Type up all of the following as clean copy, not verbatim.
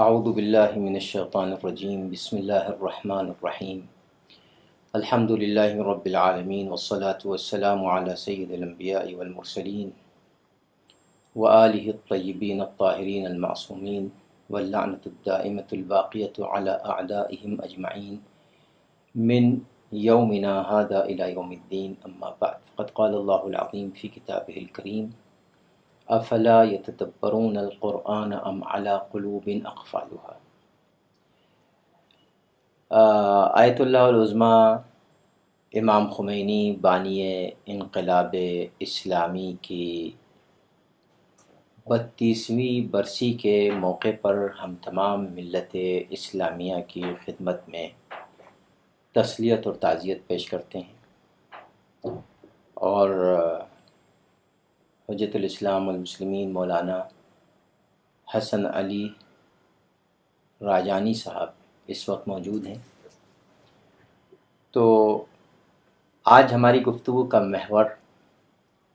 اعوذ باللہ من الشیطان الرجیم بسم اللہ الرحمن الرحیم الحمد للہ رب العالمین والصلاة والسلام علی سید الانبیاء والمرسلین وآلہ الطیبین الطاہرین المعصومین واللعنة الدائمة الباقیة علی اعدائهم اجمعین من یومنا هذا الى یوم الدین اما بعد فقد قال اللہ العظیم فی کتابہ الکریم افلا یتدبرون القرآن ام علی قلوب اقفالها۔ آیت اللہ العظمیٰ امام خمینی بانی انقلاب اسلامی کی 32ویں برسی کے موقع پر ہم تمام ملت اسلامیہ کی خدمت میں تسلیت اور تعزیت پیش کرتے ہیں، اور حجت الاسلام والمسلمین مولانا حسن علی راجانی صاحب اس وقت موجود ہیں۔ تو آج ہماری گفتگو کا محور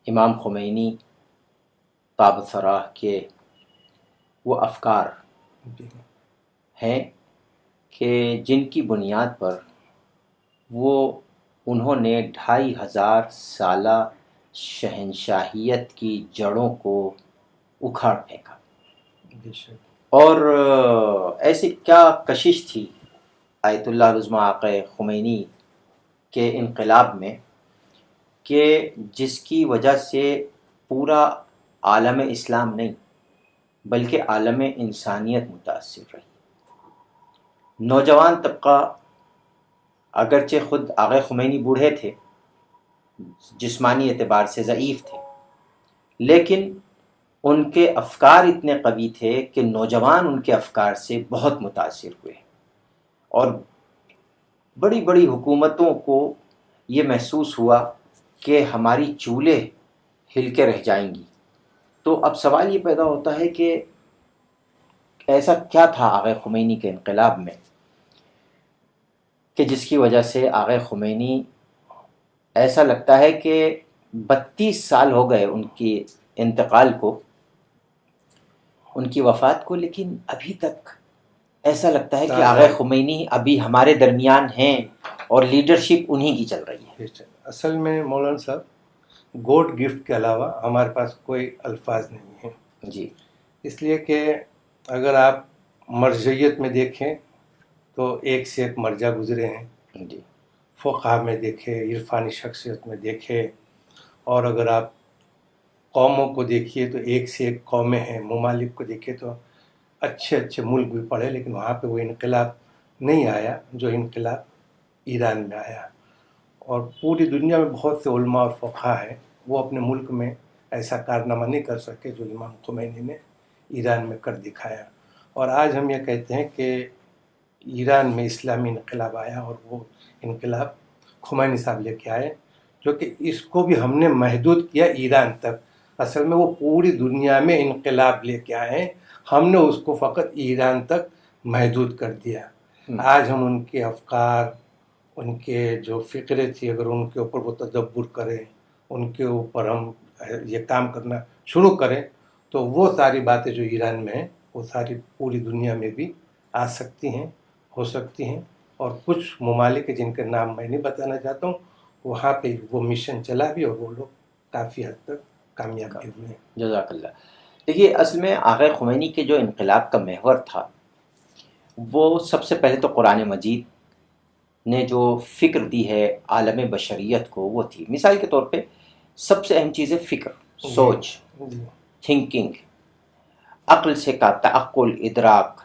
امام خمینی طاب سراہ کے وہ افکار ہیں کہ جن کی بنیاد پر انہوں نے 2500 سالہ شہنشاہیت کی جڑوں کو اکھاڑ پھینکا، اور ایسی کیا کشش تھی آیت اللہ العظمیٰ آقا خمینی کے انقلاب میں کہ جس کی وجہ سے پورا عالم اسلام نہیں بلکہ عالم انسانیت متاثر رہی۔ نوجوان طبقہ، اگرچہ خود آقا خمینی بوڑھے تھے، جسمانی اعتبار سے ضعیف تھے، لیکن ان کے افکار اتنے قوی تھے کہ نوجوان ان کے افکار سے بہت متاثر ہوئے، اور بڑی بڑی حکومتوں کو یہ محسوس ہوا کہ ہماری چولیں ہل کے رہ جائیں گی۔ تو اب سوال یہ پیدا ہوتا ہے کہ ایسا کیا تھا آقا خمینی کے انقلاب میں کہ جس کی وجہ سے آقا خمینی، ایسا لگتا ہے کہ 32 سال ہو گئے ان کی انتقال کو، ان کی وفات کو، لیکن ابھی تک ایسا لگتا ہے کہ آقا خمینی ابھی ہمارے درمیان ہیں اور لیڈرشپ انہی کی چل رہی ہے۔ اصل میں مولانا صاحب، گوڈ گفٹ کے علاوہ ہمارے پاس کوئی الفاظ نہیں ہیں جی، اس لیے کہ اگر آپ مرجعیت میں دیکھیں تو ایک سے ایک مرجع گزرے ہیں، جی، فقہ میں دیکھے، عرفانی شخصیت میں دیکھے، اور اگر آپ قوموں کو دیکھیے تو ایک سے ایک قومیں ہیں، ممالک کو دیکھیے تو اچھے اچھے ملک بھی پڑے، لیکن وہاں پہ وہ انقلاب نہیں آیا جو انقلاب ایران میں آیا۔ اور پوری دنیا میں بہت سے علماء اور فقہ ہیں، وہ اپنے ملک میں ایسا کارنامہ نہیں کر سکے جو امام خمینی نے ایران میں کر دکھایا۔ اور آج ہم یہ کہتے ہیں کہ ایران میں اسلامی انقلاب آیا، اور وہ انقلاب خمینی صاحب لے کے آئے، جو کہ اس کو بھی ہم نے محدود کیا ایران تک۔ اصل میں وہ پوری دنیا میں انقلاب لے کے آئے، ہم نے اس کو فقط ایران تک محدود کر دیا۔ آج ہم ان کے افکار، ان کے جو فکرے تھی، اگر ان کے اوپر وہ تدبر کریں، ان کے اوپر ہم یہ کام کرنا شروع کریں، تو وہ ساری باتیں جو ایران میں ہیں وہ ساری پوری دنیا میں بھی آ سکتی ہیں، ہو سکتی ہیں۔ اور کچھ ممالک جن کے نام میں نہیں بتانا چاہتا ہوں، وہاں پہ وہ مشن چلا بھی، اور وہ لوگ کافی حد تک کامیاب بھی ہوئے ہیں۔ جزاک اللہ۔ دیکھیے، اصل میں آقا خمینی کے جو انقلاب کا محور تھا، وہ سب سے پہلے تو قرآن مجید نے جو فکر دی ہے عالم بشریت کو، وہ تھی۔ مثال کے طور پہ سب سے اہم چیز ہے فکر، سوچ، تھنکنگ، عقل سے کا تعقل، ادراک،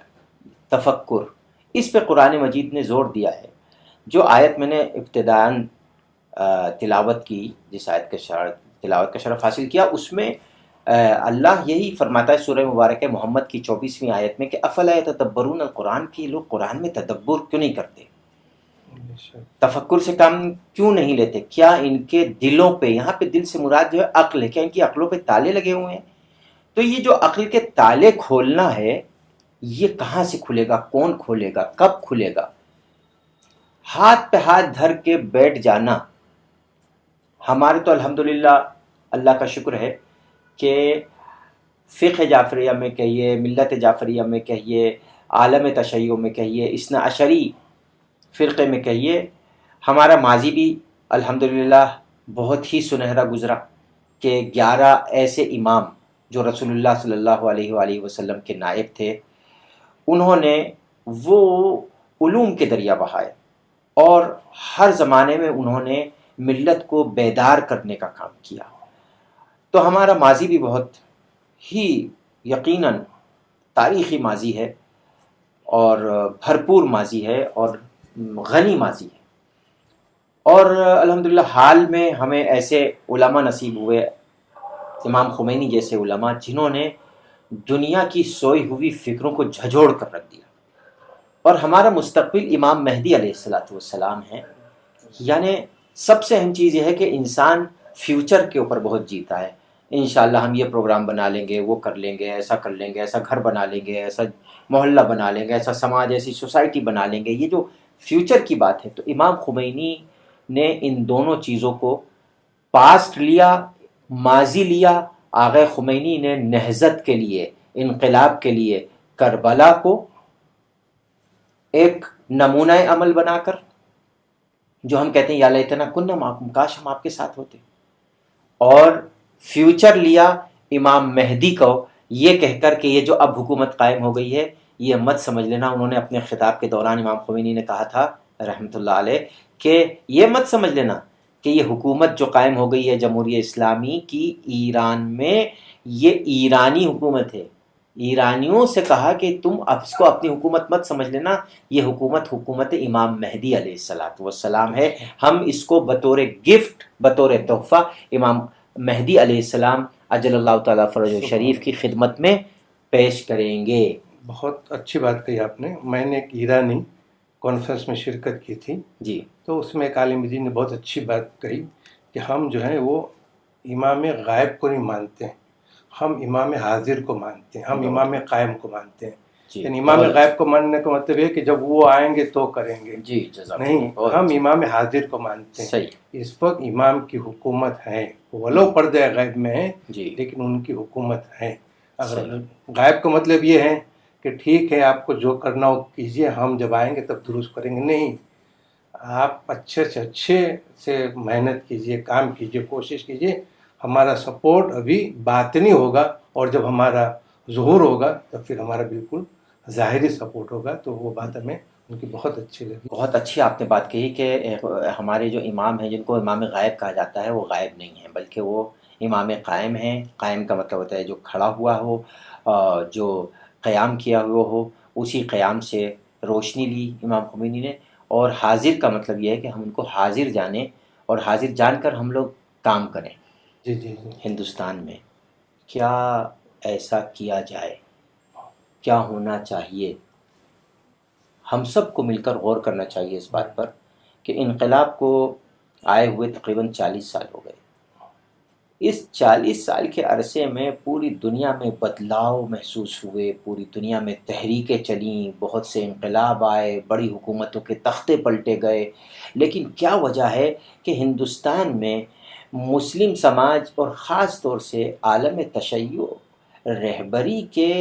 تفکر، اس پہ قرآن مجید نے زور دیا ہے۔ جو آیت میں نے ابتداً تلاوت کی، جس آیت کا تلاوت کا شرف حاصل کیا، اس میں اللہ یہی فرماتا ہے سورہ مبارکہ محمد کی 24ویں آیت میں کہ افلا یتدبرون القرآن، کی لوگ قرآن میں تدبر کیوں نہیں کرتے، تفکر سے کام کیوں نہیں لیتے، کیا ان کے دلوں پہ، یہاں پہ دل سے مراد جو ہے عقل ہے، کیا ان کی عقلوں پہ تالے لگے ہوئے ہیں؟ تو یہ جو عقل کے تالے کھولنا ہے، یہ کہاں سے کھلے گا، کون کھولے گا، کب کھلے گا؟ ہاتھ پہ ہاتھ دھر کے بیٹھ جانا۔ ہمارے تو الحمدللہ اللہ کا شکر ہے کہ فقہ جعفریہ میں کہیے، ملت جعفریہ میں کہیے، عالم تشیع میں کہیے، اثنا عشری فرقے میں کہیے، ہمارا ماضی بھی الحمدللہ بہت ہی سنہرا گزرا کہ 11 ایسے امام جو رسول اللہ صلی اللہ علیہ وآلہ وسلم کے نائب تھے، انہوں نے وہ علوم کے دریا بہائے اور ہر زمانے میں انہوں نے ملت کو بیدار کرنے کا کام کیا۔ تو ہمارا ماضی بھی بہت ہی یقیناً تاریخی ماضی ہے اور بھرپور ماضی ہے اور غنی ماضی ہے، اور الحمدللہ حال میں ہمیں ایسے علماء نصیب ہوئے، امام خمینی جیسے علماء، جنہوں نے دنیا کی سوئی ہوئی فکروں کو جھنجھوڑ کر رکھ دیا، اور ہمارا مستقبل امام مہدی علیہ السلام ہے۔ یعنی سب سے اہم چیز یہ ہے کہ انسان فیوچر کے اوپر بہت جیتا ہے، انشاءاللہ ہم یہ پروگرام بنا لیں گے، وہ کر لیں گے، ایسا کر لیں گے، ایسا گھر بنا لیں گے، ایسا محلہ بنا لیں گے، ایسا سماج، ایسی سوسائٹی بنا لیں گے، یہ جو فیوچر کی بات ہے۔ تو امام خمینی نے ان دونوں چیزوں کو پاسٹ لیا، ماضی لیا۔ آغا خمینی نے نہضت کے لیے، انقلاب کے لیے کربلا کو ایک نمونہ عمل بنا کر، جو ہم کہتے ہیں یا لیتنا کننا معکم، کاش ہم آپ کے ساتھ ہوتے، اور فیوچر لیا امام مہدی کو یہ کہہ کر کہ یہ جو اب حکومت قائم ہو گئی ہے یہ مت سمجھ لینا۔ انہوں نے اپنے خطاب کے دوران امام خمینی نے کہا تھا رحمۃ اللہ علیہ کہ یہ مت سمجھ لینا کہ یہ حکومت جو قائم ہو گئی ہے جمہوریہ اسلامی کی ایران میں، یہ ایرانی حکومت ہے۔ ایرانیوں سے کہا کہ تم اب اس کو اپنی حکومت مت سمجھ لینا، یہ حکومت امام مہدی علیہ السلام ہے، ہم اس کو بطور گفٹ، بطور تحفہ امام مہدی علیہ السلام اجل اللہ تعالیٰ فرج و شریف کی خدمت میں پیش کریں گے۔ بہت اچھی بات کہی آپ نے۔ میں نے ایک ایرانی کانفرنس میں شرکت کی تھی جی، تو اس میں ایک عالم دین نے بہت اچھی بات کہی کہ ہم جو ہے وہ امام غائب کو نہیں مانتے ہیں، ہم امام حاضر کو مانتے ہیں، ہم امام قائم کو مانتے ہیں۔ یعنی امام غائب کو ماننے کا مطلب ہے کہ جب وہ آئیں گے تو کریں گے، نہیں، ہم امام حاضر کو مانتے ہیں۔ اس وقت امام کی حکومت ہے، ولو پردہ غیب میں ہے لیکن ان کی حکومت ہے۔ اگر غائب کا مطلب یہ ہے کہ ٹھیک ہے آپ کو جو کرنا ہو کیجئے، ہم جب آئیں گے تب درست کریں گے، نہیں، آپ اچھے سے محنت کیجئے، کام کیجئے، کوشش کیجئے۔ ہمارا سپورٹ ابھی باطنی ہوگا، اور جب ہمارا ظہور ہوگا تب پھر ہمارا بالکل ظاہری سپورٹ ہوگا۔ تو وہ بات ہمیں ان کی بہت اچھی لگی۔ بہت اچھی آپ نے بات کہی کہ ہمارے جو امام ہیں جن کو امام غائب کہا جاتا ہے، وہ غائب نہیں ہیں بلکہ وہ امام قائم ہیں۔ قائم کا مطلب ہوتا ہے جو کھڑا ہوا ہو، جو قیام کیا ہوا ہو، اسی قیام سے روشنی لی امام خمینی نے۔ اور حاضر کا مطلب یہ ہے کہ ہم ان کو حاضر جانیں اور حاضر جان کر ہم لوگ کام کریں۔ جی جی جی، ہندوستان میں کیا ایسا کیا جائے، کیا ہونا چاہیے، ہم سب کو مل کر غور کرنا چاہیے اس بات پر کہ انقلاب کو آئے ہوئے تقریباً 40 سال ہو گئے۔ اس 40 سال کے عرصے میں پوری دنیا میں بدلاؤ محسوس ہوئے، پوری دنیا میں تحریکیں چلیں، بہت سے انقلاب آئے، بڑی حکومتوں کے تختے پلٹے گئے، لیکن کیا وجہ ہے کہ ہندوستان میں مسلم سماج اور خاص طور سے عالم تشیع رہبری کے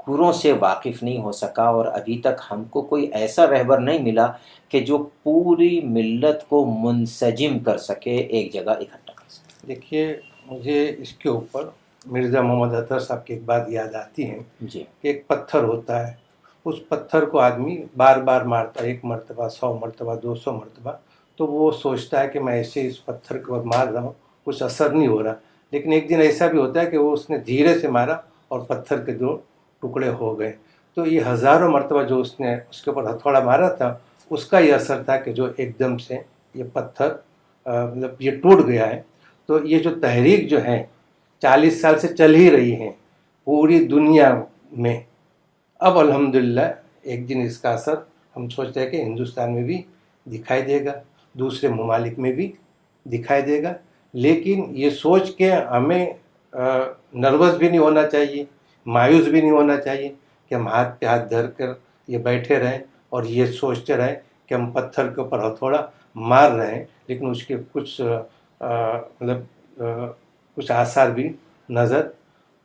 گروں سے واقف نہیں ہو سکا، اور ابھی تک ہم کو کوئی ایسا رہبر نہیں ملا کہ جو پوری ملت کو منسجم کر سکے، ایک جگہ اکٹھا کر سکے۔ دیکھیے، مجھے اس کے اوپر مرزا محمد اطہر صاحب کی ایک بات یاد آتی ہے جی، کہ ایک پتھر ہوتا ہے، اس پتھر کو آدمی بار بار مارتا ہے، 1 مرتبہ، 100 مرتبہ، 200 مرتبہ، تو وہ سوچتا ہے کہ میں ایسے اس پتھر کو مار رہا ہوں، کچھ اثر نہیں ہو رہا، لیکن ایک دن ایسا بھی ہوتا ہے کہ وہ اس نے دھیرے سے مارا اور پتھر کے 2 ٹکڑے ہو گئے۔ تو یہ ہزاروں مرتبہ جو اس نے اس کے اوپر ہتھوڑا مارا تھا، اس کا یہ اثر تھا کہ جو ایک دم سے یہ پتھر مطلب یہ ٹوٹ گیا ہے۔ تو یہ جو تحریک جو ہے 40 سال سے چل ہی رہی ہے پوری دنیا میں، اب الحمدللہ ایک دن اس کا اثر ہم سوچتے ہیں کہ ہندوستان میں بھی دکھائی دے گا، دوسرے ممالک میں بھی دکھائی دے گا۔ لیکن یہ سوچ کے ہمیں نروس بھی نہیں ہونا چاہیے، مایوس بھی نہیں ہونا چاہیے کہ ہم ہاتھ پہ ہاتھ دھر کر یہ بیٹھے رہیں اور یہ سوچتے رہیں کہ ہم پتھر کے اوپر ہتھوڑا مار رہے ہیں، لیکن اس کے کچھ کچھ آثار بھی نظر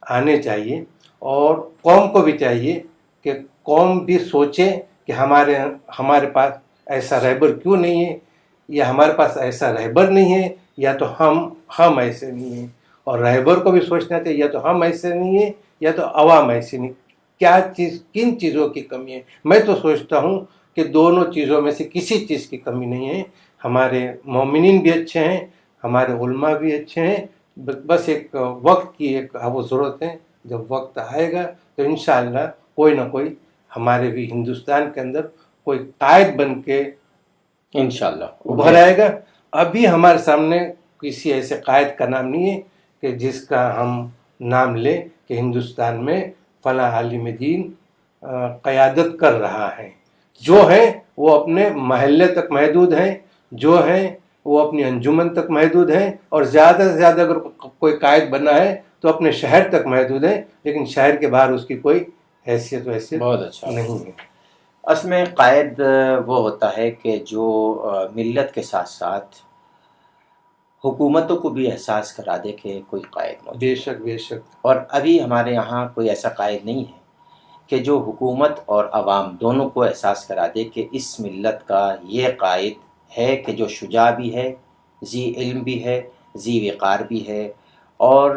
آنے چاہیے۔ اور قوم کو بھی چاہیے کہ قوم بھی سوچے کہ ہمارے پاس ایسا رہبر کیوں نہیں ہے، یا ہمارے پاس ایسا رہبر نہیں ہے، یا تو ہم ایسے نہیں ہیں، اور رہبر کو بھی سوچنا چاہیے یا تو ہم ایسے نہیں ہیں یا تو عوام ایسے نہیں، کن چیزوں کی کمی ہے۔ میں تو سوچتا ہوں کہ دونوں چیزوں میں سے کسی چیز کی کمی نہیں ہے، ہمارے مومنین بھی اچھے ہیں، ہمارے علماء بھی اچھے ہیں، بس ایک وقت کی ایک وہ ضرورت ہے۔ جب وقت آئے گا تو انشاءاللہ کوئی نہ کوئی ہمارے بھی ہندوستان کے اندر کوئی قائد بن کے انشاءاللہ ابھر آئے گا۔ ابھی ہمارے سامنے کسی ایسے قائد کا نام نہیں ہے کہ جس کا ہم نام لیں کہ ہندوستان میں فلاں عالم دین قیادت کر رہا ہے۔ جو ہے وہ اپنے محلے تک محدود ہیں، جو ہیں وہ اپنی انجمن تک محدود ہیں، اور زیادہ سے زیادہ اگر کوئی قائد بنا ہے تو اپنے شہر تک محدود ہے، لیکن شہر کے باہر اس کی کوئی حیثیت بہت اچھا نہیں ہے۔ اصل میں قائد وہ ہوتا ہے کہ جو ملت کے ساتھ ساتھ حکومتوں کو بھی احساس کرا دے کہ کوئی قائد موجود ہے۔ بے شک بے شک۔ اور ابھی ہمارے یہاں کوئی ایسا قائد نہیں ہے کہ جو حکومت اور عوام دونوں کو احساس کرا دے کہ اس ملت کا یہ قائد ہے کہ جو شجاع بھی ہے، ذی علم بھی ہے، ذی وقار بھی ہے، اور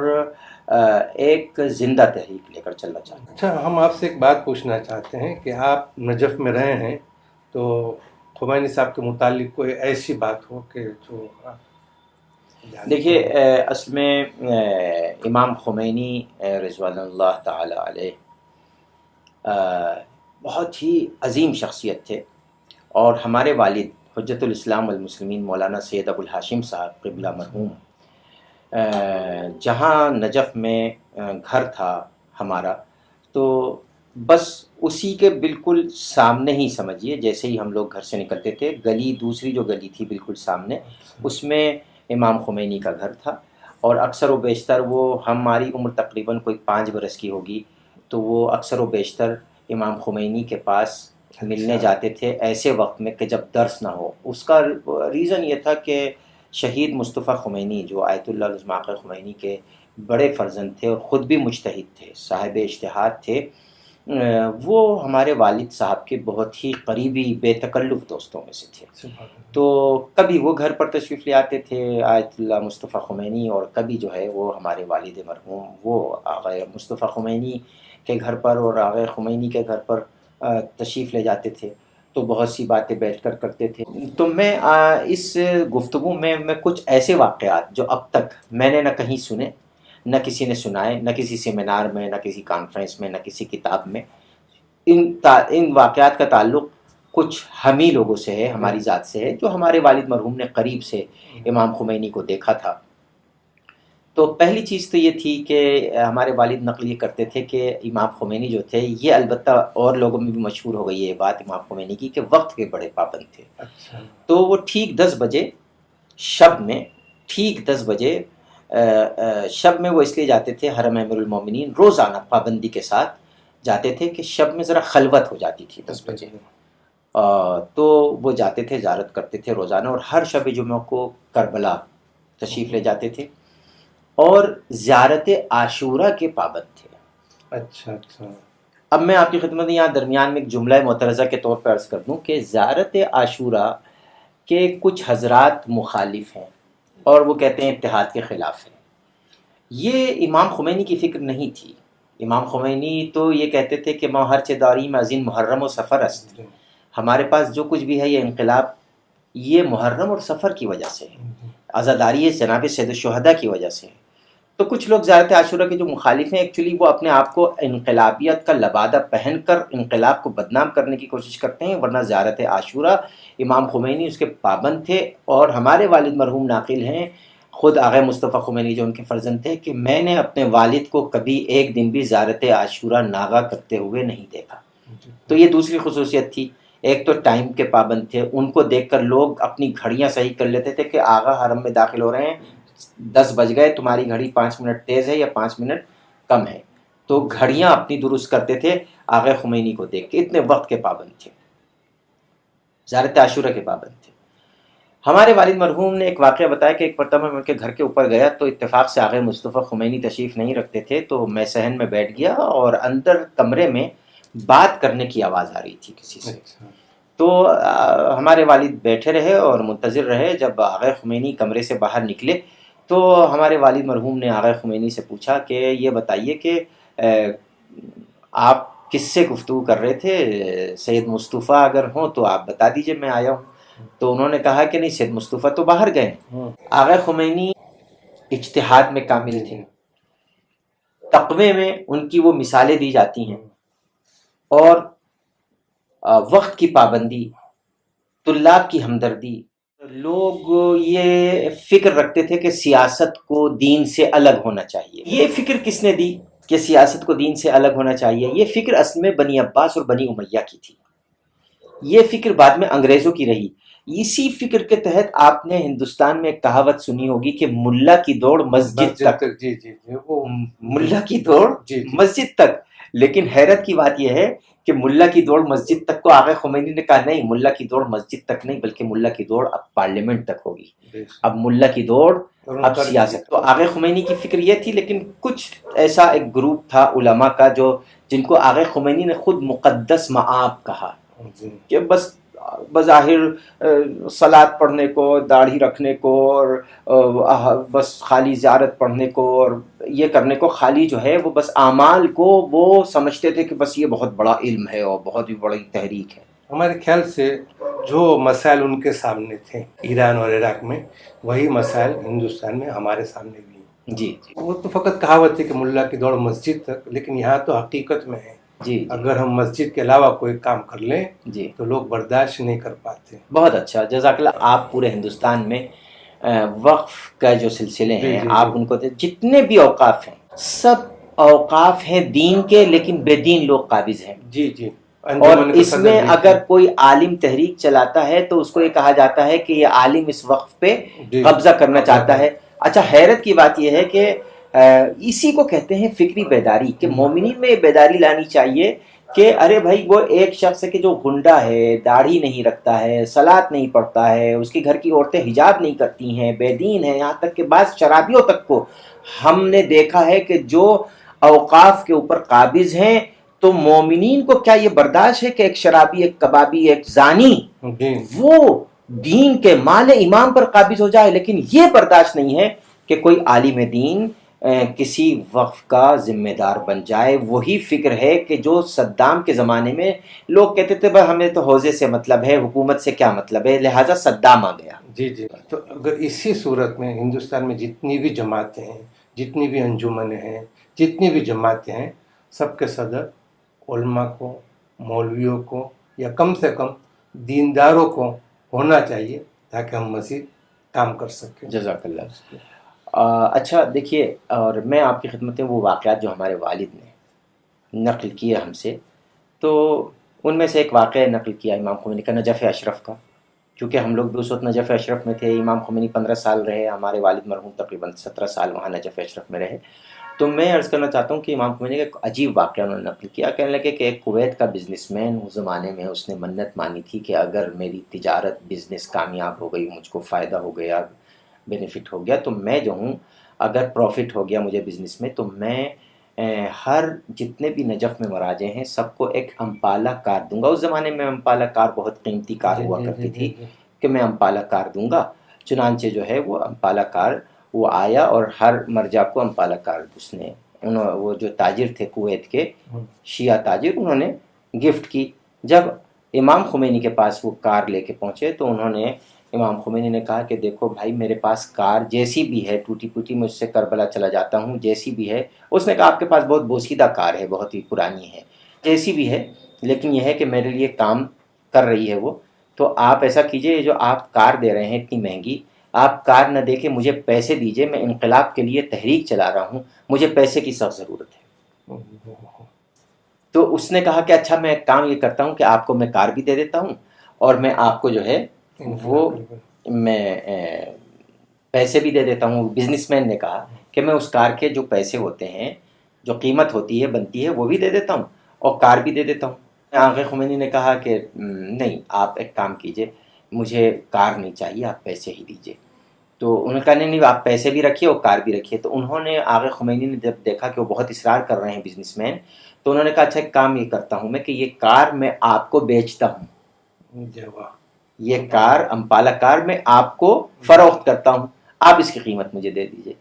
ایک زندہ تحریک لے کر چلنا چاہتا ہے۔ اچھا، ہم آپ سے ایک بات پوچھنا چاہتے ہیں کہ آپ نجف میں رہے ہیں، تو خمینی صاحب کے متعلق کوئی ایسی بات ہو کہ جو دیکھیے، اصل میں امام خمینی رضوان اللہ تعالی علیہ بہت ہی عظیم شخصیت تھے، اور ہمارے والد حجت الاسلام والمسلمین مولانا سید ابو الہاشم صاحب قبلہ مرحوم، جہاں نجف میں گھر تھا ہمارا، تو بس اسی کے بالکل سامنے ہی سمجھیے، جیسے ہی ہم لوگ گھر سے نکلتے تھے، گلی دوسری جو گلی تھی بالکل سامنے، اس میں امام خمینی کا گھر تھا، اور اکثر و بیشتر وہ ہماری عمر تقریباً کوئی 5 برس کی ہوگی، تو وہ اکثر و بیشتر امام خمینی کے پاس ملنے جاتے تھے ایسے وقت میں کہ جب درس نہ ہو۔ اس کا ریزن یہ تھا کہ شہید مصطفیٰ خمینی جو آیت اللہ العظماء خمینی کے بڑے فرزند تھے اور خود بھی مجتہد تھے، صاحب اجتہاد تھے، وہ ہمارے والد صاحب کے بہت ہی قریبی بے تکلف دوستوں میں سے تھے۔ تو کبھی وہ گھر پر تشریف لے آتے تھے آیت اللہ مصطفیٰ خمینی، اور کبھی جو ہے وہ ہمارے والد مرحوم وہ آغا مصطفیٰ خمینی کے گھر پر اور آغا خمینی کے گھر پر تشریف لے جاتے تھے، تو بہت سی باتیں بیٹھ کر کرتے تھے۔ تو میں اس گفتگو میں کچھ ایسے واقعات جو اب تک میں نے نہ کہیں سنے، نہ کسی نے سنائے، نہ کسی سیمینار میں، نہ کسی کانفرنس میں، نہ کسی کتاب میں، ان واقعات کا تعلق کچھ ہم ہی لوگوں سے ہے، ہماری ذات سے ہے، جو ہمارے والد مرحوم نے قریب سے امام خمینی کو دیکھا تھا۔ تو پہلی چیز تو یہ تھی کہ ہمارے والد نقل یہ کرتے تھے کہ امام خمینی جو تھے، یہ البتہ اور لوگوں میں بھی مشہور ہو گئی ہے یہ بات امام خمینی کی، کہ وقت کے بڑے پابند تھے۔ تو وہ ٹھیک 10 بجے شب میں، ٹھیک 10 بجے شب میں وہ اس لیے جاتے تھے، حرم امیر المومنین روزانہ پابندی کے ساتھ جاتے تھے کہ شب میں ذرا خلوت ہو جاتی تھی 10 بجے، تو وہ جاتے تھے، زیارت کرتے تھے روزانہ، اور ہر شب جمعہ کو کربلا تشریف لے جاتے تھے، اور زیارت عاشورہ کے پابند تھے۔ اچھا۔ اب میں آپ کی خدمت یہاں درمیان میں ایک جملہ معترضہ کے طور پر عرض کر دوں کہ زیارت عاشورہ کے کچھ حضرات مخالف ہیں، اور وہ کہتے ہیں اتحاد کے خلاف ہیں۔ یہ امام خمینی کی فکر نہیں تھی۔ امام خمینی تو یہ کہتے تھے کہ ما ہر چه داریم از این محرم و سفر است، ہمارے پاس جو کچھ بھی ہے یہ انقلاب یہ محرم اور سفر کی وجہ سے ہے، عزاداری جناب سید الشہداء کی وجہ سے ہے۔ تو کچھ لوگ زیارت عاشورہ کے جو مخالف ہیں، ایکچولی وہ اپنے آپ کو انقلابیت کا لبادہ پہن کر انقلاب کو بدنام کرنے کی کوشش کرتے ہیں، ورنہ زیارت عاشورہ امام خمینی اس کے پابند تھے، اور ہمارے والد مرحوم ناقل ہیں خود آغا مصطفیٰ خمینی جو ان کے فرزند تھے کہ میں نے اپنے والد کو کبھی ایک دن بھی زیارت عاشورہ ناغہ کرتے ہوئے نہیں دیکھا۔ تو یہ دوسری خصوصیت تھی۔ ایک تو ٹائم کے پابند تھے، ان کو دیکھ کر لوگ اپنی گھڑیاں صحیح کر لیتے تھے کہ آغا حرم میں داخل ہو رہے ہیں، 10 بج گئے، تمہاری گھڑی 5 منٹ تیز ہے یا 5 منٹ کم ہے، تو گھڑیاں اپنی درست کرتے تھے آغا خمینی کو دیکھ کے، اتنے وقت کے پابند تھے، زیارت عاشورہ کے پابند تھے۔ ہمارے والد مرحوم نے ایک واقعہ بتایا کہ ایک مرتبہ میں ان کے گھر کے اوپر گیا تو اتفاق سے آغا مصطفیٰ خمینی تشریف نہیں رکھتے تھے، تو میں صحن میں بیٹھ گیا، اور اندر کمرے میں بات کرنے کی آواز آ رہی تھی کسی سے. اچھا. تو ہمارے والد بیٹھے رہے اور منتظر رہے. جب آغا خمینی کمرے سے باہر نکلے تو ہمارے والد مرحوم نے آغا خمینی سے پوچھا کہ یہ بتائیے کہ آپ کس سے گفتگو کر رہے تھے؟ سید مصطفیٰ اگر ہوں تو آپ بتا دیجئے، میں آیا ہوں. تو انہوں نے کہا کہ نہیں، سید مصطفیٰ تو باہر گئے. آغا خمینی اجتہاد میں کامل تھے، تقوی میں ان کی وہ مثالیں دی جاتی ہیں، اور وقت کی پابندی، طلاب کی ہمدردی. لوگ یہ فکر رکھتے تھے کہ سیاست کو دین سے الگ ہونا چاہیے. یہ فکر کس نے دی کہ سیاست کو دین سے الگ ہونا چاہیے؟ یہ فکر اصل میں بنی عباس اور بنی امیہ کی تھی. یہ فکر بعد میں انگریزوں کی رہی. اسی فکر کے تحت آپ نے ہندوستان میں ایک کہاوت سنی ہوگی کہ ملا کی دوڑ مسجد تک. جی جی جی وہ ملا کی دوڑ مسجد تک. لیکن حیرت کی بات یہ ہے کہ ملا کی دوڑ مسجد تک کو آغا خمینی نے کہا نہیں، ملا کی دوڑ مسجد تک نہیں، بلکہ ملا کی دوڑ اب پارلیمنٹ تک ہوگی. اب ملا کی دوڑ اب سیاست. تو آغا خمینی کی فکر یہ تھی، لیکن کچھ ایسا ایک گروپ تھا علماء کا جن کو آغا خمینی نے خود مقدس مآب کہا، کہ بس بظاہر صلاۃ پڑھنے کو، داڑھی رکھنے کو، اور بس خالی زیارت پڑھنے کو اور یہ کرنے کو، خالی جو ہے وہ بس اعمال کو وہ سمجھتے تھے کہ بس یہ بہت بڑا علم ہے اور بہت ہی بڑی تحریک ہے. ہمارے خیال سے جو مسائل ان کے سامنے تھے ایران اور عراق میں، وہی مسائل ہندوستان میں ہمارے سامنے بھی ہیں. جی وہ تو فقط کہاوت ہے کہ ملا کی دوڑ مسجد تک، لیکن یہاں تو حقیقت میں ہے. جی اگر ہم مسجد کے علاوہ کوئی کام کر لیں جی تو لوگ برداشت نہیں کر پاتے. بہت اچھا، جزاک اللہ. آپ پورے ہندوستان میں وقف کا جو سلسلے ہیں آپ ان کو جتنے بھی اوقاف ہیں، سب اوقاف ہیں دین کے، لیکن بے دین لوگ قابض ہیں. جی جی. اور اس میں اگر کوئی عالم تحریک چلاتا ہے تو اس کو یہ کہا جاتا ہے کہ یہ عالم اس وقف پہ قبضہ کرنا چاہتا ہے. اچھا، حیرت کی بات یہ ہے کہ اسی کو کہتے ہیں فکری بیداری، کہ مومنین میں بیداری لانی چاہیے کہ ارے بھائی، وہ ایک شخص ہے کہ جو گنڈا ہے، داڑھی نہیں رکھتا ہے، صلاۃ نہیں پڑھتا ہے، اس کے گھر کی عورتیں حجاب نہیں کرتی ہیں، بے دین ہیں، یہاں تک کہ بعض شرابیوں تک کو ہم نے دیکھا ہے کہ جو اوقاف کے اوپر قابض ہیں. تو مومنین کو کیا یہ برداشت ہے کہ ایک شرابی، ایک کبابی، ایک زانی وہ دین کے مال امام پر قابض ہو جائے؟ لیکن یہ برداشت نہیں ہے کہ کوئی عالم دین کسی وقف کا ذمہ دار بن جائے. وہی فکر ہے کہ جو صدام کے زمانے میں لوگ کہتے تھے بھائی ہمیں تو حوزے سے مطلب ہے، حکومت سے کیا مطلب ہے، لہٰذا صدام آ گیا. جی جی. تو اگر اسی صورت میں ہندوستان میں جتنی بھی جماعتیں ہیں، جتنی بھی انجمنیں ہیں، جتنی بھی جماعتیں ہیں، سب کے صدر علماء کو، مولویوں کو، یا کم سے کم دینداروں کو ہونا چاہیے تاکہ ہم مزید کام کر سکیں. جزاک اللہ. اچھا دیکھیے، اور میں آپ کی خدمت میں وہ واقعات جو ہمارے والد نے نقل کیے ہم سے، تو ان میں سے ایک واقعہ نقل کیا امام خمینی کا، نجف اشرف کا. کیونکہ ہم لوگ بھی اس وقت نجف اشرف میں تھے. امام خمینی 15 سال رہے، ہمارے والد مرحوم تقریباً 17 سال وہاں نجف اشرف میں رہے. تو میں عرض کرنا چاہتا ہوں کہ امام خمینی کا ایک عجیب واقعہ انہوں نے نقل کیا. کہنے لگے کہ ایک کویت کا بزنس مین اس زمانے میں، اس نے منت مانی تھی کہ اگر میری تجارت بزنس کامیاب ہو گئی، مجھ کو فائدہ ہو گیا، بینیفٹ ہو گیا، تو میں جو ہوں اگر پروفٹ ہو گیا مجھے بزنس میں، تو میں ہر جتنے بھی نجف میں مراجع ہیں سب کو ایک امپالہ کار دوں گا. اس زمانے میں امپالہ کار بہت قیمتی کار ہوا کرتی تھی، کہ میں امپالہ کار دوں گا. چنانچہ جو ہے وہ امپالہ کار وہ آیا اور ہر مرجع کو امپالہ کار اس نے، وہ جو تاجر تھے کویت کے شیعہ تاجر، انہوں نے گفٹ کی. جب امام خمینی کے پاس وہ کار لے کے پہنچے تو انہوں نے، امام خمینی نے کہا کہ دیکھو بھائی، میرے پاس کار جیسی بھی ہے، ٹوٹی پوٹی، مجھ سے کربلا چلا جاتا ہوں، جیسی بھی ہے. اس نے کہا آپ کے پاس بہت بوسیدہ کار ہے، بہت ہی پرانی ہے، جیسی بھی ہے، لیکن یہ ہے کہ میرے لیے کام کر رہی ہے وہ. تو آپ ایسا کیجئے، جو آپ کار دے رہے ہیں اتنی مہنگی، آپ کار نہ دے کے مجھے پیسے دیجئے. میں انقلاب کے لیے تحریک چلا رہا ہوں، مجھے پیسے کی سخت ضرورت ہے. تو اس نے کہا کہ اچھا، میں ایک کام یہ کرتا ہوں کہ آپ کو میں کار بھی دے دیتا ہوں، اور میں آپ کو جو ہے وہ میں پیسے بھی دے دیتا ہوں. بزنس مین نے کہا کہ میں اس کار کے جو پیسے ہوتے ہیں، جو قیمت ہوتی ہے بنتی ہے، وہ بھی دے دیتا ہوں اور کار بھی دے دیتا ہوں. آغا خمینی نے کہا کہ نہیں، آپ ایک کام کیجئے، مجھے کار نہیں چاہیے، آپ پیسے ہی دیجئے. تو انہوں نے کہا نہیں آپ پیسے بھی رکھیے اور کار بھی رکھیے. تو انہوں نے آغا خمینی نے جب دیکھا کہ وہ بہت اصرار کر رہے ہیں بزنس مین، تو انہوں نے کہا اچھا ایک کام یہ کرتا ہوں میں کہ یہ کار میں آپ کو بیچتا ہوں، جی واہ. یہ کار امپالا کار میں آپ کو فروخت کرتا ہوں، آپ اس کی قیمت مجھے دے دیجیے.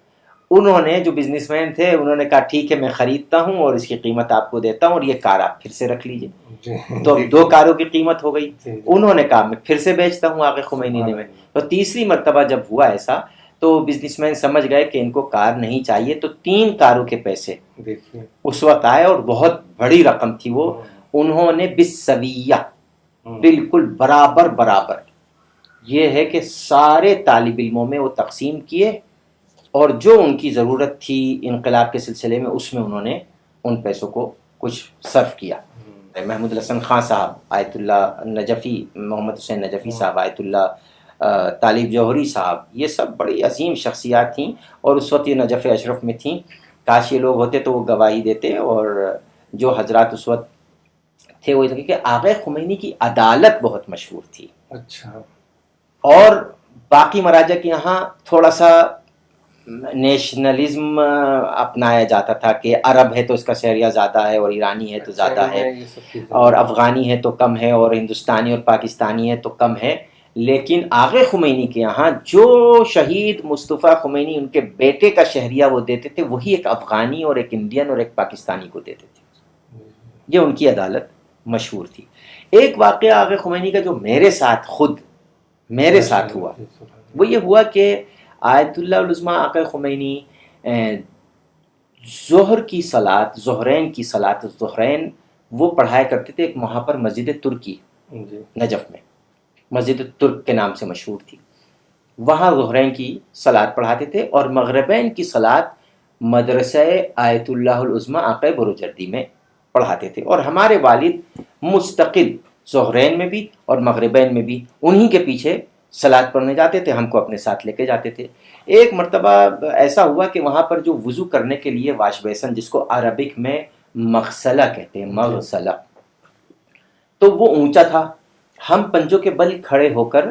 انہوں نے جو بزنس مین تھے انہوں نے کہا ٹھیک ہے میں خریدتا ہوں اور اس کی قیمت آپ کو دیتا ہوں اور یہ کار آپ پھر سے رکھ لیجیے. جی تو اب 2 کاروں کی قیمت ہو گئی. جی. انہوں نے کہا میں پھر سے بیچتا ہوں آغا خمینی نے میں. تو تیسری مرتبہ جب ہوا ایسا تو بزنس مین سمجھ گئے کہ ان کو کار نہیں چاہیے، تو 3 کاروں کے پیسے دیکھیے اس وقت آئے اور بہت بڑی رقم تھی وہ. انہوں نے بالسویہ بالکل برابر برابر یہ ہے کہ سارے طالب علموں میں وہ تقسیم کیے، اور جو ان کی ضرورت تھی انقلاب کے سلسلے میں اس میں انہوں نے ان پیسوں کو کچھ صرف کیا. محمود الحسن خان صاحب، آیت اللہ نجفی، محمد حسین نجفی صاحب، آیت اللہ طالب جوہری صاحب، یہ سب بڑی عظیم شخصیات تھیں اور اس وقت یہ نجف اشرف میں تھیں. کاش یہ لوگ ہوتے تو وہ گواہی دیتے. اور جو حضرات اس وقت تھے وہ کہ آغا خمینی کی عدالت بہت مشہور تھی. اچھا. اور باقی مراجع کے یہاں تھوڑا سا نیشنلزم اپنایا جاتا تھا کہ عرب ہے تو اس کا شہریہ زیادہ ہے اور ایرانی ہے تو زیادہ ہے اور افغانی ہے تو کم ہے اور ہندوستانی اور پاکستانی ہے تو کم ہے. لیکن آغا خمینی کے یہاں جو شہید مصطفیٰ خمینی ان کے بیٹے کا شہریہ وہ دیتے تھے وہی ایک افغانی اور ایک انڈین اور ایک پاکستانی کو دیتے تھے. یہ ان کی عدالت مشہور تھی. ایک واقعہ آغا خمینی کا جو میرے ساتھ ہوا وہ یہ ہوا کہ آیت اللہ العظمیٰ آقا خمینی ظہر کی صلاۃ، ظہرین کی صلاۃ ظہرین وہ پڑھایا کرتے تھے. ایک وہاں پر مسجد ترکی نجف میں، مسجد ترک کے نام سے مشہور تھی، وہاں ظہرین کی صلاۃ پڑھاتے تھے اور مغربین کی صلاۃ مدرسہ آیت اللہ العظمیٰ آقا بروجردی میں پڑھاتے تھے. اور ہمارے والد مستقل ظہرین میں بھی اور مغربین میں بھی انہی کے پیچھے صلاۃ پڑھنے جاتے تھے، ہم کو اپنے ساتھ لے کے جاتے تھے. ایک مرتبہ ایسا ہوا کہ وہاں پر جو وضو کرنے کے لیے واش بیسن، جس کو عربک میں مغسلہ کہتے ہیں، مغسلہ، تو وہ اونچا تھا. ہم پنجوں کے بل کھڑے ہو کر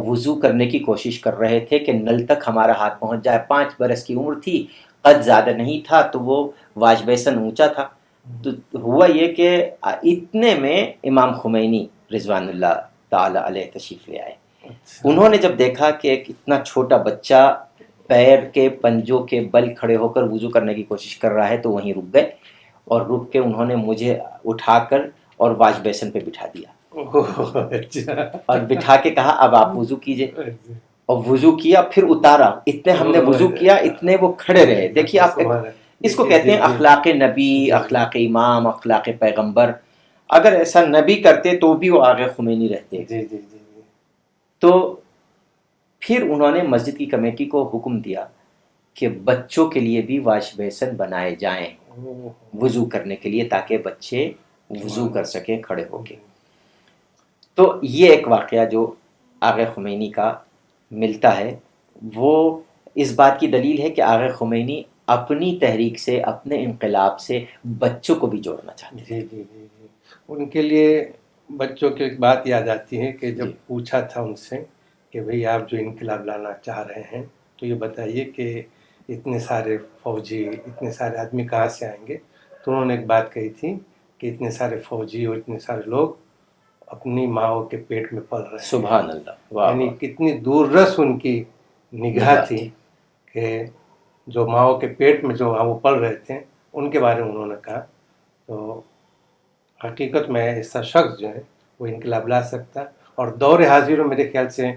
وضو کرنے کی کوشش کر رہے تھے کہ نل تک ہمارا ہاتھ پہنچ جائے. 5 برس کی عمر تھی، قد زیادہ نہیں تھا، تو وہ واش بیسن اونچا تھا. تو ہوا یہ کہ اتنے میں امام خمینی رضوان اللہ تعالی علیہ تشریف لے آئے. انہوں نے جب دیکھا کہ ایک اتنا چھوٹا بچہ پیر کے پنجوں کے بل کھڑے ہو کر وضو کرنے کی کوشش کر رہا ہے تو وہیں رک گئے، اور رک کے انہوں نے مجھے اٹھا کر اور واش بیسن پہ بٹھا دیا اور بٹھا کے کہا اب آپ وضو کیجئے. اور وضو کیا، پھر اتارا. اتنے ہم نے وضو کیا، اتنے وہ کھڑے رہے. دیکھیے آپ اس کو کہتے ہیں اخلاق نبی، اخلاق امام، اخلاق پیغمبر. اگر ایسا نبی کرتے تو بھی وہ آغا خمینی رہتے. تو پھر انہوں نے مسجد کی کمیٹی کو حکم دیا کہ بچوں کے لیے بھی واش بیسن بنائے جائیں وضو کرنے کے لیے، تاکہ بچے وضو کر سکیں کھڑے ہو کے. تو یہ ایک واقعہ جو آغا خمینی کا ملتا ہے، وہ اس بات کی دلیل ہے کہ آغا خمینی اپنی تحریک سے، اپنے انقلاب سے بچوں کو بھی جوڑنا چاہتے ہیں. جی. ان کے لیے بچوں کی ایک بات یاد آتی ہے کہ جب پوچھا تھا ان سے کہ بھئی آپ جو انقلاب لانا چاہ رہے ہیں تو یہ بتائیے کہ اتنے سارے فوجی، اتنے سارے آدمی کہاں سے آئیں گے. تو انہوں نے ایک بات کہی تھی کہ اتنے سارے فوجی اور اتنے سارے لوگ اپنی ماؤں کے پیٹ میں پل رہے ہیں. سبحان اللہ. یعنی کتنی دور رس ان کی نگاہ تھی کہ جو ماؤں کے پیٹ میں جو وہ پل رہے تھے ان کے بارے میں انہوں نے کہا. تو حقیقت میں ایسا شخص جو ہے وہ انقلاب لا سکتا. اور دور حاضر میں میرے خیال سے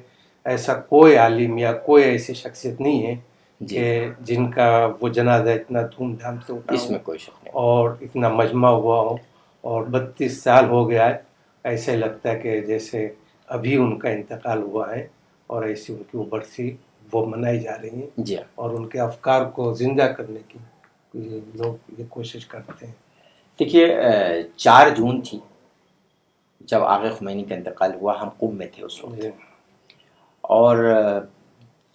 ایسا کوئی عالم یا کوئی ایسی شخصیت نہیں ہے کہ جن کا وہ جنازہ اتنا دھوم دھام سے اٹھا اس میں کوئی شک نہیں اور اتنا مجمع ہوا ہو. اور 32 سال ہو گیا ہے، ایسے لگتا ہے کہ جیسے ابھی ان کا انتقال ہوا ہے، اور ایسی ان کی برسی وہ منائی جا رہی ہیں. اور ان کے افکار کو زندہ کرنے کی لوگ یہ کوشش کرتے ہیں. دیکھیے 4 جون تھی جب آغا خمینی کا انتقال ہوا. ہم قم میں تھے اس وقت، اور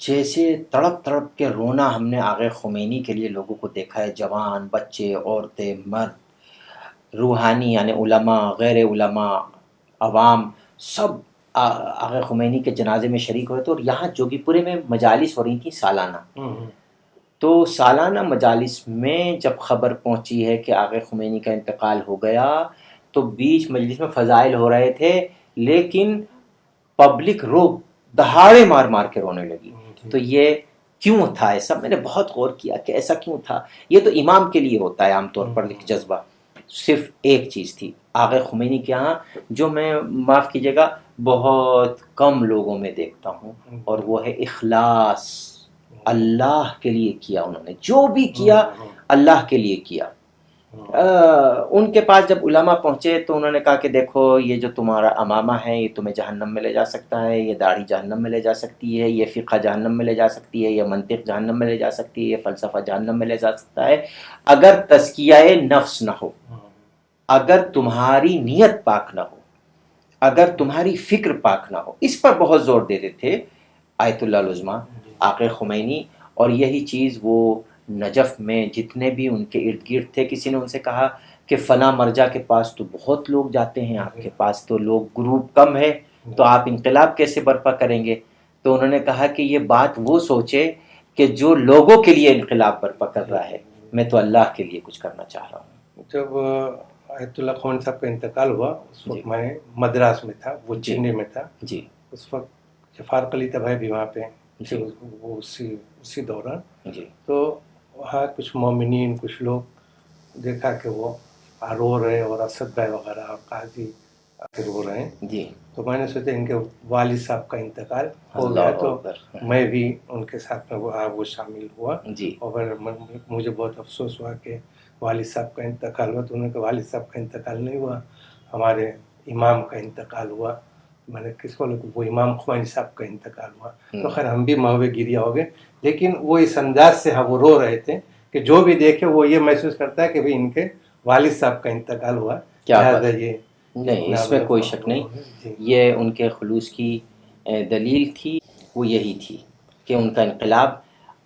جیسے تڑپ تڑپ کے رونا ہم نے آغا خمینی کے لیے لوگوں کو دیکھا ہے. جوان، بچے، عورتیں، مرد، روحانی یعنی علماء، غیر علماء، عوام، سب آقا خمینی کے جنازے میں شریک ہوئے تھے، اور یہاں جوگی پورے میں مجالس ہو رہی تھیں سالانہ. تو سالانہ مجالس میں جب خبر پہنچی ہے کہ آقا خمینی کا انتقال ہو گیا تو بیچ مجلس میں فضائل ہو رہے تھے، لیکن پبلک دہاڑے مار مار کے رونے لگی. تو یہ کیوں تھا ایسا؟ میں نے بہت غور کیا کہ ایسا کیوں تھا. یہ تو امام کے لیے ہوتا ہے عام طور پر ایک جذبہ. صرف ایک چیز تھی آقا خمینی کے ہاں جو میں معاف کیجیے گا بہت کم لوگوں میں دیکھتا ہوں، اور وہ ہے اخلاص. اللہ کے لیے کیا انہوں نے، جو بھی کیا اللہ کے لیے کیا. ان کے پاس جب علماء پہنچے تو انہوں نے کہا کہ دیکھو یہ جو تمہارا امامہ ہے یہ تمہیں جہنم میں لے جا سکتا ہے، یہ داڑھی جہنم میں لے جا سکتی ہے، یہ فقہ جہنم میں لے جا سکتی ہے، یہ منطق جہنم میں لے جا سکتی ہے، یہ فلسفہ جہنم میں لے جا سکتا ہے، اگر تزکیہ نفس نہ ہو، اگر تمہاری نیت پاک نہ ہو، اگر تمہاری فکر پاک نہ ہو. اس پر بہت زور دیتے تھے آیت اللہ العظمیٰ آقا خمینی. اور یہی چیز وہ نجف میں جتنے بھی ان کے ارد گرد تھے، کسی نے ان سے کہا کہ فلاں مرجع کے پاس تو بہت لوگ جاتے ہیں، آپ کے پاس تو لوگ گروپ کم ہے، تو آپ انقلاب کیسے برپا کریں گے؟ تو انہوں نے کہا کہ یہ بات وہ سوچے کہ جو لوگوں کے لیے انقلاب برپا کر رہا ہے، میں تو اللہ کے لیے کچھ کرنا چاہ رہا ہوں. جب آیت اللہ خمینی صاحب کا انتقال ہوا اس وقت میں مدراس میں تھا، وہ چنئی میں تھا. جی. اس وقت جفار قلی طبع بھی وہاں پہ وہ اسی دوران. جی. تو وہاں کچھ مومنین، کچھ لوگ دیکھا کہ وہ رو رہے اور اسد بھائی وغیرہ اور قاضی رو رہے ہیں. جی. تو میں نے سوچا ان کے والد صاحب کا انتقال ہو گیا، تو میں بھی ان کے ساتھ میں وہ شامل ہوا. جی. اور مجھے بہت افسوس ہوا کہ والد صاحب کا انتقال ہوا. تو انہوں نے کہا والد صاحب کا انتقال نہیں ہوا، ہمارے امام کا انتقال ہوا. میں نے کس کو وہ امام خمینی صاحب کا انتقال ہوا. تو خیر ہم بھی محو گریہ ہو گئے، لیکن وہ اس انداز سے وہ رو رہے تھے کہ جو بھی دیکھے وہ یہ محسوس کرتا ہے کہ بھئی ان کے والد صاحب کا انتقال ہوا. لہٰذا یہ نہیں، اس میں کوئی شک نہیں، یہ ان کے خلوص کی دلیل تھی. وہ یہی تھی کہ ان کا انقلاب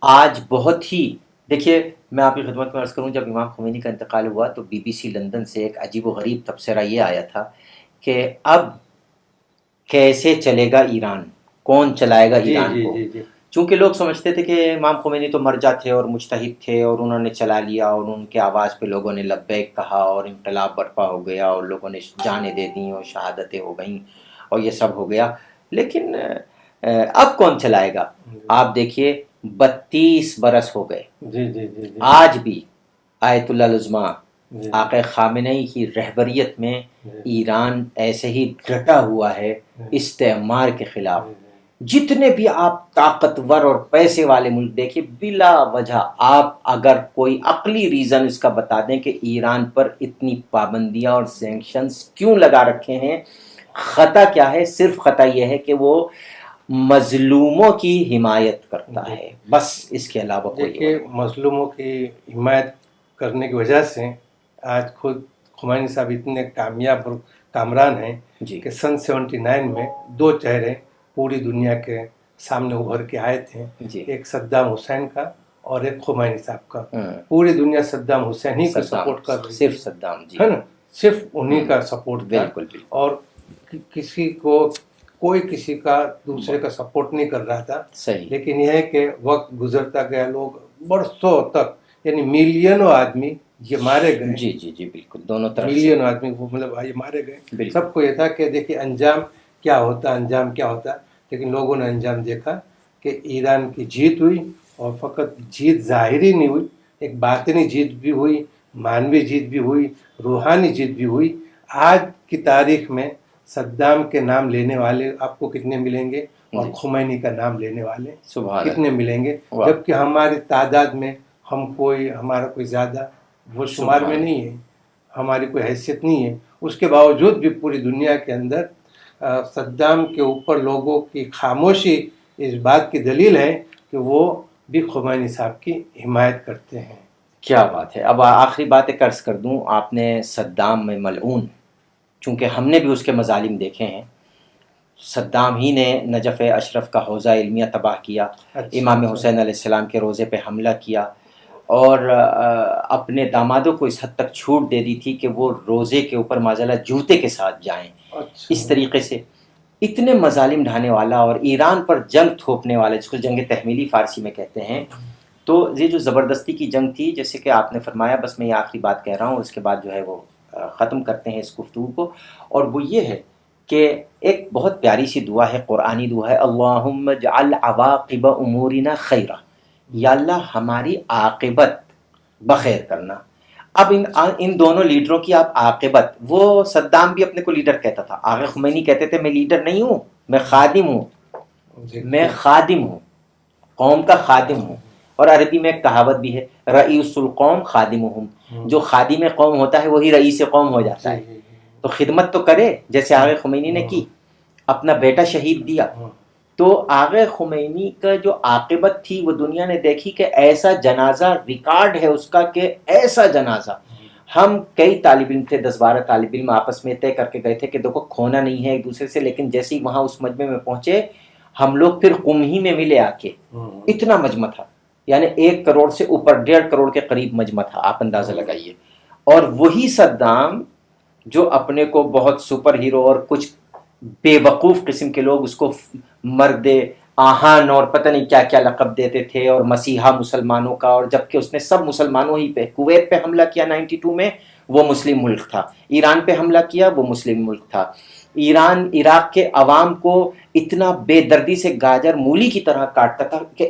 آج بہت ہی، دیکھیے میں آپ کی خدمت میں عرض کروں، جب امام خمینی کا انتقال ہوا تو BBC لندن سے ایک عجیب و غریب تبصرہ یہ آیا تھا کہ اب کیسے چلے گا ایران، کون چلائے گا ایران کو. چونکہ لوگ سمجھتے تھے کہ امام خمینی تو مرجع تھے اور مجتہد تھے اور انہوں نے چلا لیا، اور ان کے آواز پہ لوگوں نے لبیک کہا اور انقلاب برپا ہو گیا اور لوگوں نے جانیں دے دیں اور شہادتیں ہو گئیں اور یہ سب ہو گیا. لیکن اب کون چلائے گا؟ آپ دیکھیے 32 برس ہو گئے، آج بھی آیت اللہ العظمیٰ آقا خامنئی کی رہبریت میں ایران ایسے ہی ڈٹا ہوا ہے استعمار کے خلاف. جتنے بھی آپ طاقتور اور پیسے والے ملک دیکھیے، بلا وجہ آپ اگر کوئی عقلی ریزن اس کا بتا دیں کہ ایران پر اتنی پابندیاں اور سینکشنز کیوں لگا رکھے ہیں، خطا کیا ہے؟ صرف خطا یہ ہے کہ وہ مظلوموں کی حمایت کرتا ہے، بس اس کے علاوہ کوئی. دیکھیے مظلوموں کی حمایت کرنے کی وجہ سے آج خود خمینی صاحب اتنے کامیاب اور کامران ہیں کہ سن 79 میں 2 چہرے پوری دنیا کے سامنے ابھر کے آئے تھے. ایک صدام حسین کا اور ایک خمینی صاحب کا. پوری دنیا صدام حسین ہی کا سپورٹ کر رہی، صرف صدام ہے نا، صرف انہی کا سپورٹ تھا. اور کسی کو کوئی کسی کا دوسرے کا سپورٹ نہیں کر رہا تھا. لیکن یہ ہے کہ وقت گزرتا گیا، لوگ برسوں تک یعنی ملینوں آدمی یہ مارے گئے. جی جی جی بالکل، دونوں طرف ملینوں آدمی وہ مطلب یہ مارے گئے. سب کو یہ تھا کہ دیکھیے انجام کیا ہوتا، لیکن لوگوں نے انجام دیکھا کہ ایران کی جیت ہوئی، اور فقط جیت ظاہری نہیں ہوئی، ایک باطنی جیت بھی ہوئی، معنوی جیت بھی ہوئی، روحانی جیت بھی ہوئی. آج کی تاریخ میں صدام کے نام لینے والے آپ کو کتنے ملیں گے، اور خمینی کا نام لینے والے کتنے ملیں گے، جبکہ ہماری تعداد میں ہمارا کوئی زیادہ وہ شمار میں نہیں ہے، ہماری کوئی حیثیت نہیں ہے. اس کے باوجود بھی پوری دنیا کے اندر صدام کے اوپر لوگوں کی خاموشی اس بات کی دلیل ہے کہ وہ بھی خمینی صاحب کی حمایت کرتے ہیں. کیا بات ہے. اب آخری بات ایک عرض کر دوں، آپ نے صدام میں ملعون، چونکہ ہم نے بھی اس کے مظالم دیکھے ہیں. صدام ہی نے نجف اشرف کا حوزہ علمیہ تباہ کیا، امام حسین علیہ السلام کے روضے پہ حملہ کیا، اور اپنے دامادوں کو اس حد تک چھوٹ دے دی تھی کہ وہ روزے کے اوپر معذاللہ جوتے کے ساتھ جائیں. اس طریقے سے اتنے مظالم ڈھانے والا اور ایران پر جنگ تھوپنے والا، جس کو جنگ تحمیلی فارسی میں کہتے ہیں، تو یہ جو زبردستی کی جنگ تھی، جیسے کہ آپ نے فرمایا، بس میں یہ آخری بات کہہ رہا ہوں، اس کے بعد جو ہے وہ ختم کرتے ہیں اس گفتگو کو، اور وہ یہ ہے کہ ایک بہت پیاری سی دعا ہے، قرآنی دعا ہے، اللہم اجعل عواقب امورنا خیرا، یا اللہ ہماری عاقبت بخیر کرنا۔ اب ان دونوں لیڈروں کی آپ عاقبت، وہ صدام بھی اپنے کو لیڈر کہتا تھا، آغا خمینی کہتے تھے میں لیڈر نہیں ہوں، میں خادم ہوں، میں خادم ہوں، قوم کا خادم ہوں۔ اور عربی میں ایک کہاوت بھی ہے، رئیس القوم خادمہم، جو خادم قوم ہوتا ہے وہی رئیس قوم ہو جاتا ہے، تو خدمت تو کرے، جیسے آغا خمینی نے کی، اپنا بیٹا شہید دیا۔ تو آغا خمینی کا جو عاقبت تھی وہ دنیا نے دیکھی کہ ایسا جنازہ، ریکارڈ ہے اس کا کہ ایسا جنازہ، ہم کئی طالب علم تھے، 10-12 طالب علم آپس میں طے کر کے گئے تھے کہ دیکھو کھونا نہیں ہے ایک دوسرے سے، لیکن جیسے ہی وہاں اس مجمع میں پہنچے ہم لوگ پھر قم ہی میں ملے آ کے، اتنا مجمع تھا، یعنی 1 کروڑ سے اوپر، 1.5 کروڑ کے قریب مجمع تھا، آپ اندازہ لگائیے۔ اور وہی صدام جو اپنے کو بہت سپر ہیرو اور کچھ بے وقوف قسم کے لوگ اس کو مرد آہن اور پتہ نہیں کیا کیا لقب دیتے تھے، اور مسیحا مسلمانوں کا، اور جبکہ اس نے سب مسلمانوں ہی پہ، کویت پہ حملہ کیا 92 میں، وہ مسلم ملک تھا، ایران پہ حملہ کیا، وہ مسلم ملک تھا، ایران عراق کے عوام کو اتنا بے دردی سے گاجر مولی کی طرح کاٹتا تھا کہ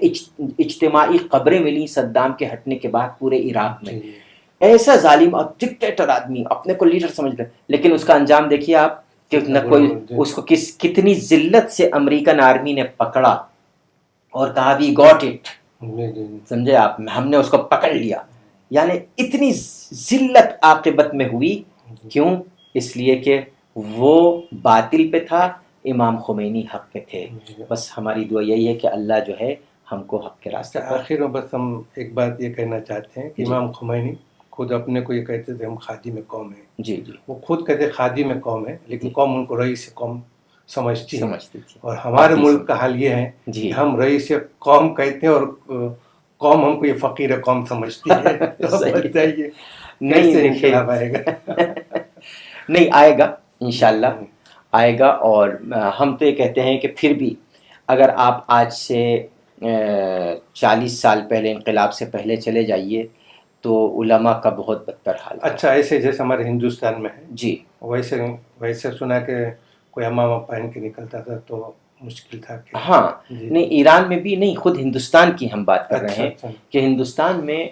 اجتماعی قبریں ملی صدام کے ہٹنے کے بعد پورے عراق میں۔ ایسا ظالم اور ڈکٹیٹر آدمی اپنے کو لیڈر سمجھ لے، لیکن اس کا انجام دیکھیے آپ کہ نہ کوئی اس کو کتنی ذلت سے امریکن آرمی نے پکڑا اور کہا وی گاٹ اٹ، سمجھے آپ، ہم نے اس کو پکڑ لیا، یعنی اتنی ذلت عاقبت میں ہوئی، کیوں؟ اس لیے کہ وہ باطل پہ تھا، امام خمینی حق پہ تھے۔ بس ہماری دعا یہی ہے کہ اللہ جو ہے ہم کو حق کے راستے پر۔ آخر میں بس ہم ایک بات یہ کہنا چاہتے ہیں کہ امام خمینی خود اپنے کو یہ کہتے تھے ہم خادم قوم ہیں، جی جی، وہ خود کہتے خادم قوم ہے، لیکن قوم ان کو رئیس قوم سمجھتی تھی، اور ہمارے ملک کا حال یہ ہے کہ ہم رئیس قوم کہتے ہیں اور قوم ہم کو یہ فقیر قوم سمجھتی ہے۔ تو بتائیے کیسے انقلاب آئے گا؟ نہیں آئے گا، انشاءاللہ آئے گا، اور ہم تو یہ کہتے ہیں کہ پھر بھی اگر آپ آج سے 40 سال پہلے، انقلاب سے پہلے چلے جائیے تو علماء کا بہت بدتر حال ہے۔ اچھا، ایسے جیسے ہمارے ہندوستان میں ہے جی، ویسے سنا کہ کوئی امامہ پہن کے نکلتا تھا تو مشکل تھا کہ ہاں، نہیں ایران میں بھی نہیں، خود ہندوستان کی ہم بات کر رہے ہیں کہ ہندوستان میں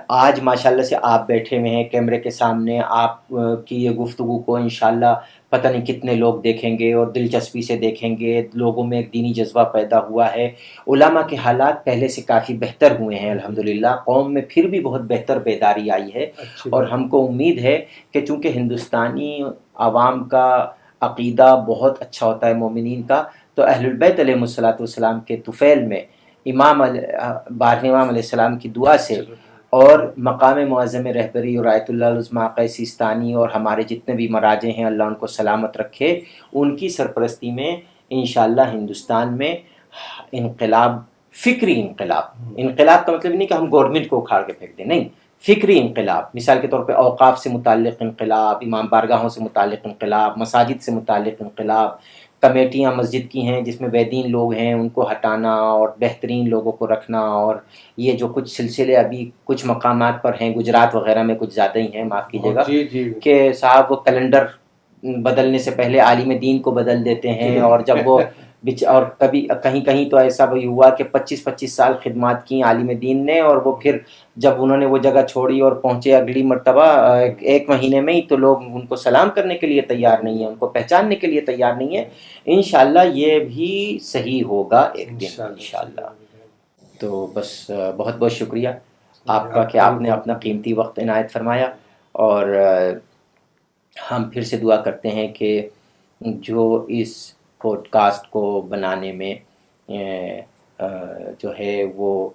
آج ماشاءاللہ سے آپ بیٹھے ہوئے ہیں کیمرے کے سامنے، آپ کی یہ گفتگو کو انشاءاللہ پتہ نہیں کتنے لوگ دیکھیں گے اور دلچسپی سے دیکھیں گے، لوگوں میں ایک دینی جذبہ پیدا ہوا ہے، علماء کے حالات پہلے سے کافی بہتر ہوئے ہیں الحمدللہ، قوم میں پھر بھی بہت بہتر بیداری آئی ہے، اور ہم کو امید ہے کہ چونکہ ہندوستانی عوام کا عقیدہ بہت اچھا ہوتا ہے مومنین کا، تو اہل البیت علیہ السلام کے طفیل میں امام 12 امام علیہ السلام کی دعا سے، اور مقام معظم رہبری اور آیت اللہ العظمیٰ آقا سیستانی اور ہمارے جتنے بھی مراجع ہیں اللہ ان کو سلامت رکھے، ان کی سرپرستی میں انشاءاللہ ہندوستان میں انقلاب، فکری انقلاب کا مطلب نہیں کہ ہم گورنمنٹ کو اکھاڑ کے پھینک دیں، نہیں، فکری انقلاب، مثال کے طور پہ اوقاف سے متعلق انقلاب، امام بارگاہوں سے متعلق انقلاب، مساجد سے متعلق انقلاب، کمیٹیاں مسجد کی ہیں جس میں بے دین لوگ ہیں ان کو ہٹانا اور بہترین لوگوں کو رکھنا، اور یہ جو کچھ سلسلے ابھی کچھ مقامات پر ہیں، گجرات وغیرہ میں کچھ زیادہ ہی ہیں، معاف کیجیے گا، کہ صاحب وہ کیلنڈر بدلنے سے پہلے عالم دین کو بدل دیتے ہیں، اور جب وہ اور کبھی کہیں تو ایسا بھی ہوا کہ 25 سال خدمات کی عالم دین نے، اور وہ پھر جب انہوں نے وہ جگہ چھوڑی اور پہنچے اگلی مرتبہ 1 مہینے میں ہی، تو لوگ ان کو سلام کرنے کے لیے تیار نہیں ہیں، ان کو پہچاننے کے لیے تیار نہیں ہیں۔ انشاءاللہ یہ بھی صحیح ہوگا ایک دن انشاءاللہ۔ تو بس بہت بہت شکریہ آپ کا کہ آپ نے اپنا قیمتی وقت عنایت فرمایا، اور ہم پھر سے دعا کرتے ہیں کہ جو اس پوڈ کاسٹ کو بنانے میں جو ہے وہ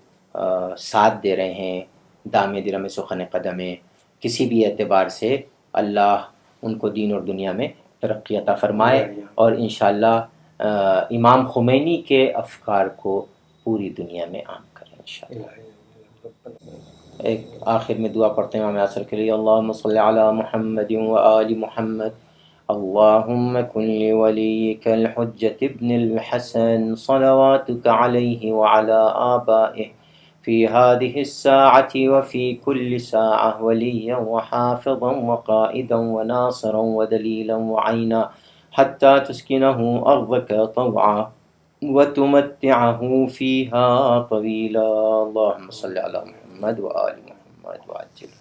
ساتھ دے رہے ہیں، دامِ درم سخن قدمیں، کسی بھی اعتبار سے اللہ ان کو دین اور دنیا میں ترقی عطا فرمائے، اور انشاءاللہ امام خمینی کے افکار کو پوری دنیا میں عام کریں انشاءاللہ۔ ایک آخر میں دعا پڑھتے ہیں امام عصر کے لیے، اللہم صلی علی محمد و آل محمد اللهم كن لوليك الحجة ابن الحسن صلواتك عليه وعلى آبائه في هذه الساعة وفي كل ساعة وليا وحافظا وقائدا وناصرا ودليلا وعينا حتى تسكنه أرضك طوعا وتمتعه فيها طويلا. اللهم صل على محمد وآل محمد وعجل